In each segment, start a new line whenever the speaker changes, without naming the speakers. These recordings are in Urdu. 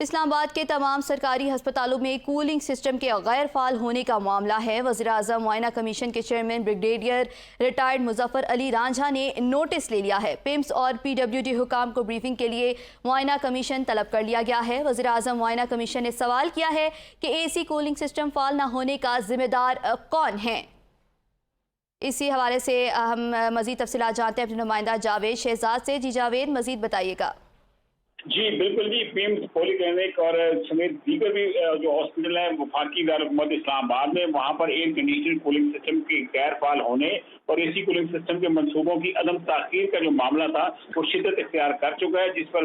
اسلام آباد کے تمام سرکاری ہسپتالوں میں کولنگ سسٹم کے غیر فعال ہونے کا معاملہ ہے۔ وزیراعظم معائنہ کمیشن کے چیئرمین بریگیڈیئر ریٹائرڈ مظفر علی رانجھا نے نوٹس لے لیا ہے۔ پیمز اور پی ڈبلیو ڈی حکام کو بریفنگ کے لیے معائنہ کمیشن طلب کر لیا گیا ہے۔ وزیراعظم معائنہ کمیشن نے سوال کیا ہے کہ اے سی کولنگ سسٹم فعال نہ ہونے کا ذمہ دار کون ہے۔ اسی حوالے سے ہم مزید تفصیلات جانتے ہیں اپنے نمائندہ جاوید شہزاد سے۔ جی جاوید، مزید بتائیے گا۔
جی بالکل جی، پیمز پولی کلینک اور سمیت دیگر بھی جو ہاسپٹل ہیں وفاقی دارالحکومت اسلام آباد میں، وہاں per air conditioner cooling system کے غیر فعال ہونے اور اے سی کولنگ سسٹم کے منصوبوں کی عدم تاخیر کا جو معاملہ تھا وہ شدت اختیار کر چکا ہے، جس پر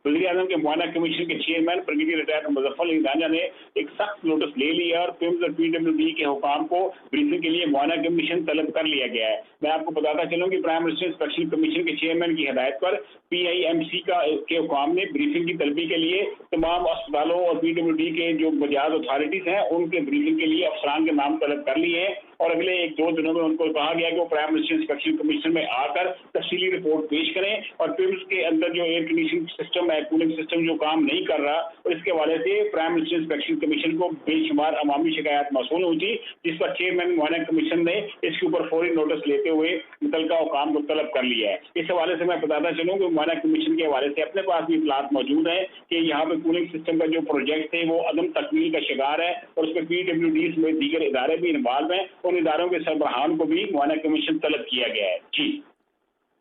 وزیر اعظم کے معائنہ کمیشن کے چیئرمین بریگیڈیئر ریٹائرڈ مظفر علی رانجھا نے ایک سخت نوٹس لے لیا اور پیمز اور پی ڈبلیو ڈی کے حکام کو بریفنگ کے لیے معائنہ کمیشن طلب کر لیا گیا ہے۔ میں آپ کو بتاتا چلوں کہ پرائم منسٹر انسپیکشن کمیشن کے چیئرمین کی ہدایت پر پی آئی ایم سی کے حکام نے بریفنگ کی طلبی کے لیے تمام اسپتالوں اور پی ڈبلیو ڈی کے جو مجاز اتھارٹیز ہیں ان کے بریفنگ کے لیے افسران کے نام طلب کر لیے ہیں، اور اگلے ایک دو دنوں میں ان کو کہا گیا کہ وہ پرائم منسٹر انسپیکشن کمیشن میں آ کر تفصیلی رپورٹ پیش کریں، اور پیمز کے اندر جو ایئر کنڈیشننگ سسٹم ہے، کولنگ سسٹم جو کام نہیں کر رہا، اور اس کے حوالے سے پرائم منسٹر انسپیکشن کمیشن کو بے شمار عوامی شکایات موصول ہوئی تھی، جس پر چیئرمین معائنہ کمیشن نے اس کے اوپر فوری نوٹس لیتے ہوئے متعلقہ حکام کو طلب کر لیا ہے۔ اس حوالے سے میں بتاتا چلوں کہ معائنہ کمیشن کے حوالے سے اپنے پاس بھی اطلاعات موجود ہیں کہ یہاں پہ کولنگ سسٹم کا جو پروجیکٹ ہے وہ عدم تکمیل کا شکار ہے، اور اس میں پی ڈبلیو ڈی سمیت دیگر ادارے بھی انوالو ہیں، ان اداروں کے سربراہان کو بھی معائنہ کمیشن طلب کیا گیا ہے۔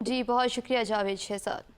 جی
بہت شکریہ جاوید شہزاد۔